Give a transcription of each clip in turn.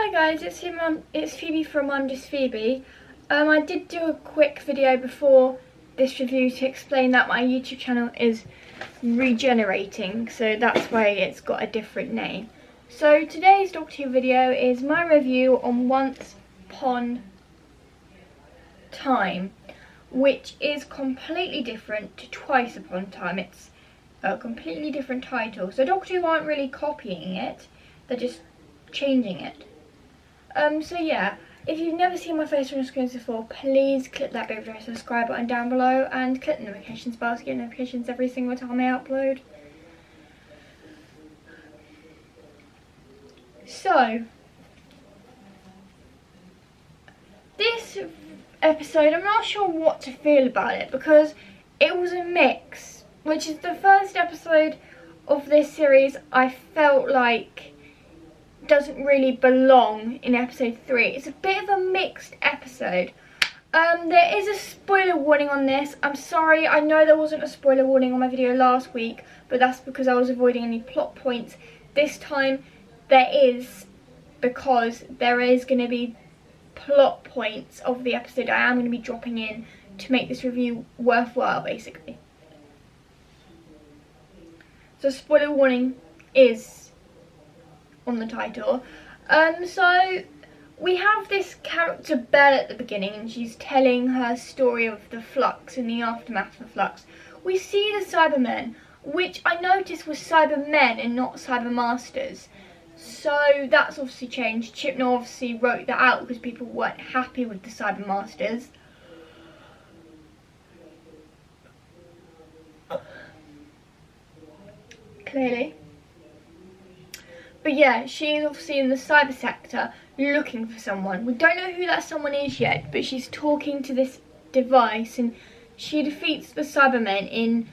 Hi guys, it's Phoebe from I'm Just Phoebe. I did do a quick video before this review to explain that my YouTube channel is regenerating, so that's why it's got a different name. So today's Doctor Who video is my review on Once Upon Time, which is completely different to Twice Upon Time. It's a completely different title, so Doctor Who aren't really copying it, they're just changing it. So yeah, if you've never seen my face on your screens before, please click that big red subscribe button down below and click the notifications bell to get notifications every single time I upload. So, this episode, I'm not sure what to feel about it because it was a mix, which is the first episode of this series I felt like doesn't really belong in episode 3. It's a bit of a mixed episode. There is a spoiler warning on this. I'm sorry, I know there wasn't a spoiler warning on my video last week, but that's because I was avoiding any plot points. This time there is, because there is going to be plot points of the episode I am going to be dropping in to make this review worthwhile, basically. So spoiler warning is on the title. So we have this character Belle at the beginning, and she's telling her story of the Flux and the aftermath of the Flux. We see the Cybermen, which I noticed was Cybermen and not Cybermasters. So that's obviously changed. Chibnall obviously wrote that out because people weren't happy with the Cybermasters. Clearly. But yeah, she's obviously in the cyber sector looking for someone. We don't know who that someone is yet, but she's talking to this device and she defeats the Cybermen in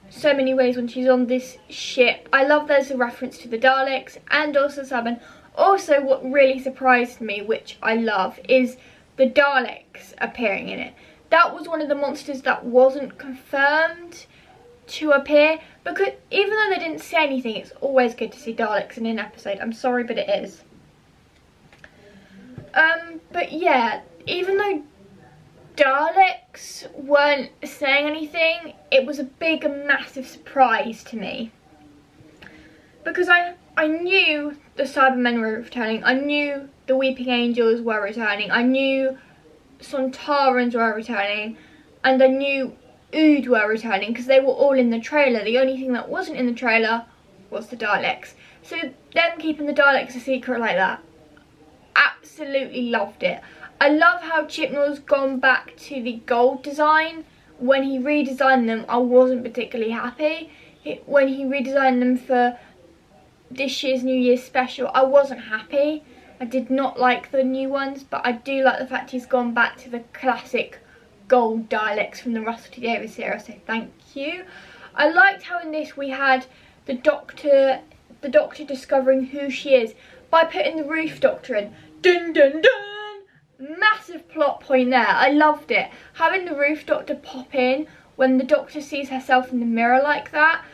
so many ways when she's on this ship. I love there's a reference to the Daleks and also Cybermen. Also, what really surprised me, which I love, is the Daleks appearing in it. That was one of the monsters that wasn't confirmed to appear, because even though they didn't say anything, it's always good to see Daleks in an episode. I'm sorry, but it is. But yeah, even though Daleks weren't saying anything, it was a big and massive surprise to me, because I knew the Cybermen were returning, I knew the Weeping Angels were returning, I knew Sontarans were returning, and I knew Ood were returning because they were all in the trailer. The only thing that wasn't in the trailer was the Daleks. So them keeping the Daleks a secret like that, absolutely loved it. I love how Chibnall's gone back to the gold design. When he redesigned them, I wasn't particularly happy. When he redesigned them for this year's New Year's special, I wasn't happy. I did not like the new ones, but I do like the fact he's gone back to the classic gold Daleks from the Russell T Davies era, so thank you. I liked how in this we had the Doctor discovering who she is by putting the Roof Doctor in. Dun dun dun! Massive plot point there. I loved it. Having the Roof Doctor pop in when the Doctor sees herself in the mirror like that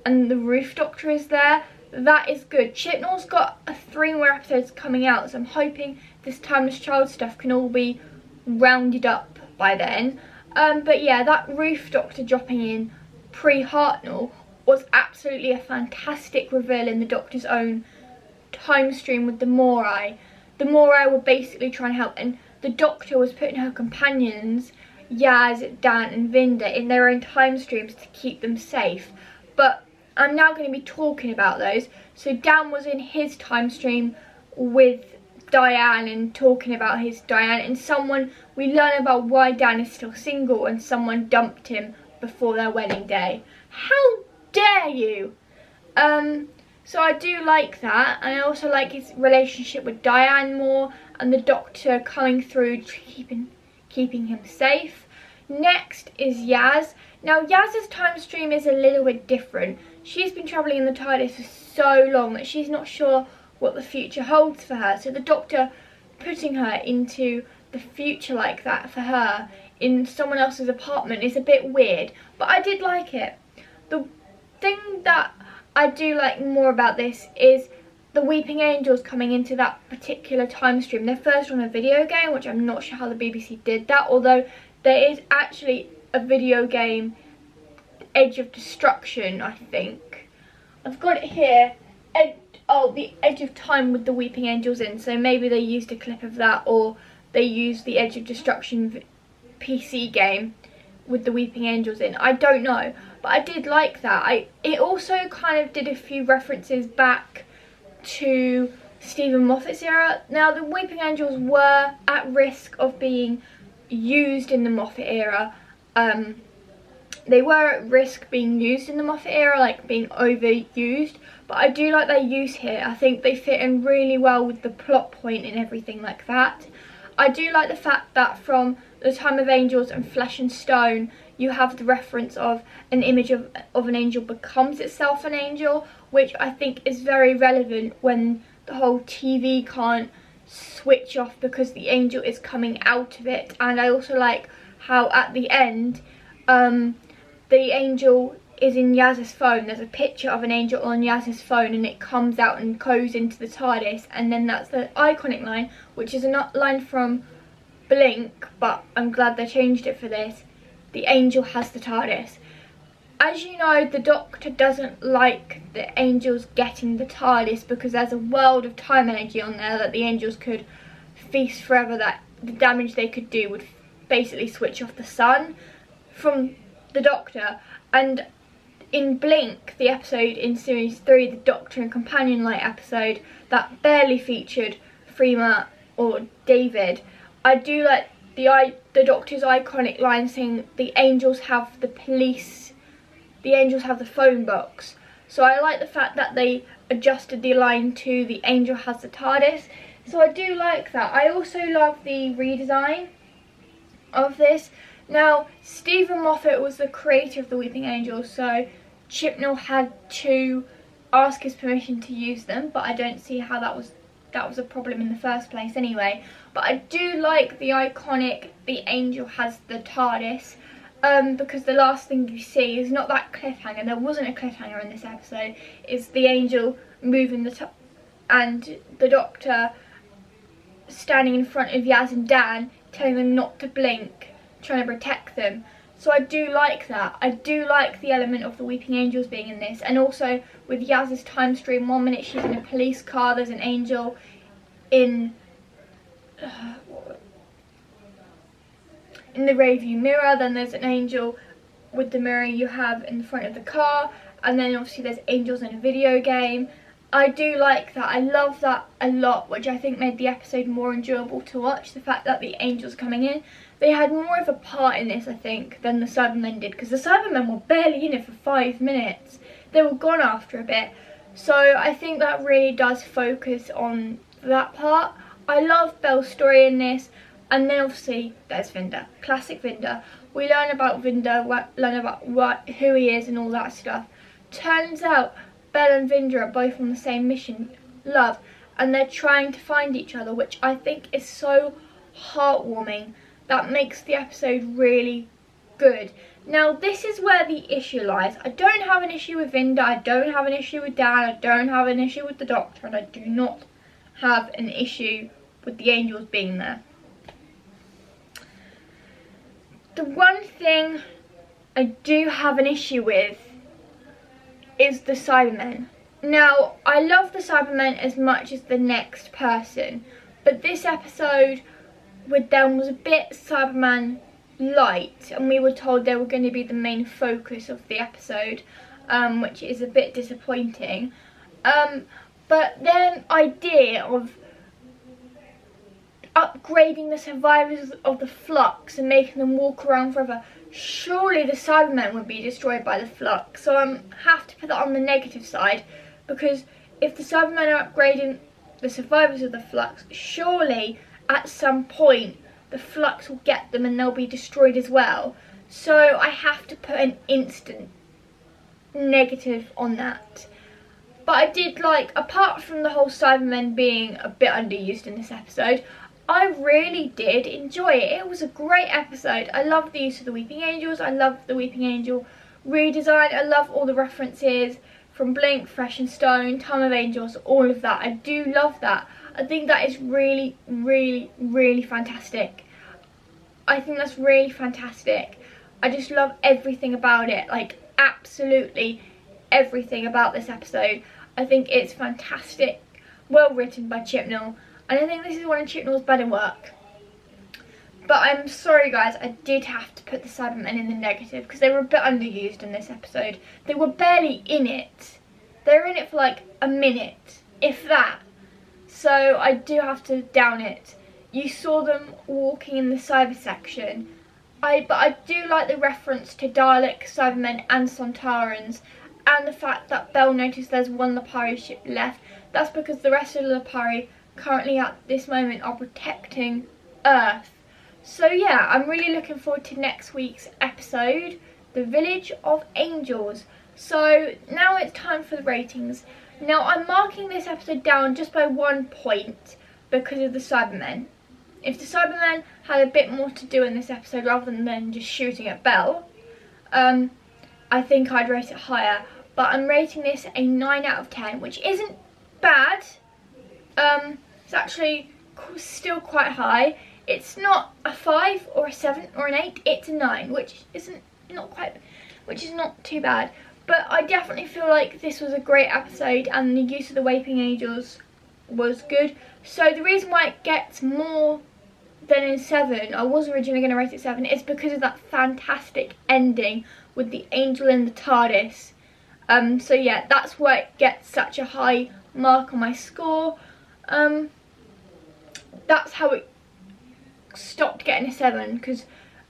and the Roof Doctor is there, that is good. Chibnall's got 3 more episodes coming out, so I'm hoping this Timeless Child stuff can all be rounded up by then. But yeah, that Roof Doctor dropping in pre-Hartnell was absolutely a fantastic reveal in the Doctor's own time stream with the Morai. The Morai were basically trying to help, and the Doctor was putting her companions, Yaz, Dan and Vinda, in their own time streams to keep them safe. But I'm now going to be talking about those. So Dan was in his time stream with Diane and talking about his Diane, and we learn about why Dan is still single and someone dumped him before their wedding day. How dare you! So I do like that, and I also like his relationship with Diane more and the Doctor coming through, keeping him safe. Next is Yaz. Now Yaz's time stream is a little bit different. She's been travelling in the TARDIS for so long that she's not sure what the future holds for her, so the Doctor putting her into the future like that for her in someone else's apartment is a bit weird, but I did like it. The thing that I do like more about this is the Weeping Angels coming into that particular time stream. They're first on a video game, which I'm not sure how the BBC did that, although there is actually a video game, Edge of Destruction, I think. I've got it here. The Edge of Time with the Weeping Angels in, so maybe they used a clip of that, or they used the Edge of Destruction PC game with the Weeping Angels in. I don't know, but I did like that. It also kind of did a few references back to Stephen Moffat's era. Now, the Weeping Angels were at risk of being used in the Moffat era. They were at risk being used in the Moffat era, like being overused, but I do like their use here. I think they fit in really well with the plot point and everything like that. I do like the fact that from The Time of Angels and Flesh and Stone, you have the reference of an image of an angel becomes itself an angel, which I think is very relevant when the whole TV can't switch off because the angel is coming out of it. And I also like how at the end, the angel is in Yaz's phone. There's a picture of an angel on Yaz's phone, and it comes out and goes into the TARDIS, and then that's the iconic line, which is a line from Blink, but I'm glad they changed it for this. The angel has the TARDIS. As you know, the Doctor doesn't like the angels getting the TARDIS because there's a world of time energy on there that the angels could feast forever, that the damage they could do would basically switch off the sun from the Doctor. And in Blink, the episode in series 3, the Doctor and Companion Light episode that barely featured Freema or David, I do like the Doctor's iconic line saying the angels have the phone box. So I like the fact that they adjusted the line to the angel has the TARDIS. So I do like that. I also love the redesign of this. Now, Stephen Moffat was the creator of the Weeping Angels, so Chibnall had to ask his permission to use them, but I don't see how that was a problem in the first place anyway. But I do like the iconic the angel has the TARDIS, because the last thing you see is not that cliffhanger. There wasn't a cliffhanger in this episode. It's the angel moving and the Doctor standing in front of Yaz and Dan, telling them not to blink, trying to protect them. So I do like that. I do like the element of the Weeping Angels being in this, and also with Yaz's time stream. 1 minute she's in a police car, there's an angel in the rearview mirror, then there's an angel with the mirror you have in the front of the car, and then obviously there's angels in a video game. I do like that. I love that a lot, which I think made the episode more enjoyable to watch. The fact that the angels coming in, they had more of a part in this, I think, than the Cybermen did, because the Cybermen were barely in it for 5 minutes. They were gone after a bit. So I think that really does focus on that part. I love Belle's story in this. And then obviously there's Vinder, classic Vinder. We learn about Vinder, learn about who he is and all that stuff. Turns out Belle and Vinder are both on the same mission, love, and they're trying to find each other, which I think is so heartwarming. That makes the episode really good. Now this is where the issue lies. I don't have an issue with Vinder, I don't have an issue with Dan, I don't have an issue with the Doctor, and I do not have an issue with the angels being there. The one thing I do have an issue with is the Cybermen. Now, I love the Cybermen as much as the next person, but this episode with them was a bit Cyberman light, and we were told they were going to be the main focus of the episode, which is a bit disappointing. But their idea of upgrading the survivors of the Flux and making them walk around forever, surely the Cybermen would be destroyed by the Flux. So I have to put that on the negative side, because if the Cybermen are upgrading the survivors of the Flux, surely at some point the Flux will get them and they'll be destroyed as well. So I have to put an instant negative on that. But I did like, apart from the whole Cybermen being a bit underused in this episode, I really did enjoy it. It was a great episode. I love the use of the Weeping Angels. I love the Weeping Angel redesign. I love all the references from Blink, Fresh and Stone, Time of Angels, all of that. I do love that. I think that is really, really, really fantastic. I think that's really fantastic. I just love everything about it, like absolutely everything about this episode. I think it's fantastic, well written by Chibnall, and I think this is one of Chibnall's better work. But I'm sorry guys, I did have to put the Cybermen in the negative because they were a bit underused in this episode. They were barely in it. They were in it for like a minute, if that. So I do have to down it. You saw them walking in the cyber section. But I do like the reference to Dalek, Cybermen and Sontarans, and the fact that Bell noticed there's one Lipari ship left. That's because the rest of the Lipari currently at this moment are protecting Earth. So yeah, I'm really looking forward to next week's episode, The Village of Angels. So now it's time for the ratings. Now I'm marking this episode down just by 1 point because of the Cybermen. If the Cybermen had a bit more to do in this episode rather than just shooting at Bell, I think I'd rate it higher. But I'm rating this a 9 out of 10, which isn't bad. It's actually still quite high. It's not a 5 or a 7 or an 8, it's a 9, which is not too bad. But I definitely feel like this was a great episode and the use of the Weeping Angels was good. So the reason why it gets more than a 7, I was originally going to rate it 7, is because of that fantastic ending with the angel in the TARDIS. So yeah, that's why it gets such a high mark on my score. That's how it stopped getting a 7, because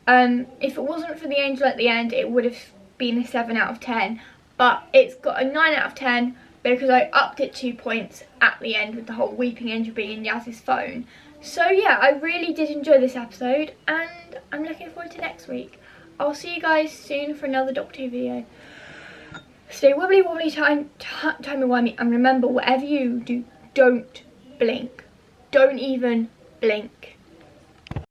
if it wasn't for the angel at the end, it would have been a 7 out of 10. But it's got a 9 out of 10 because I upped it 2 points at the end with the whole Weeping Angel being in Yaz's phone. So yeah, I really did enjoy this episode and I'm looking forward to next week. I'll see you guys soon for another Doctor Who video. Stay wobbly wobbly, timey-wimey, and remember, whatever you do, don't blink. Don't even blink.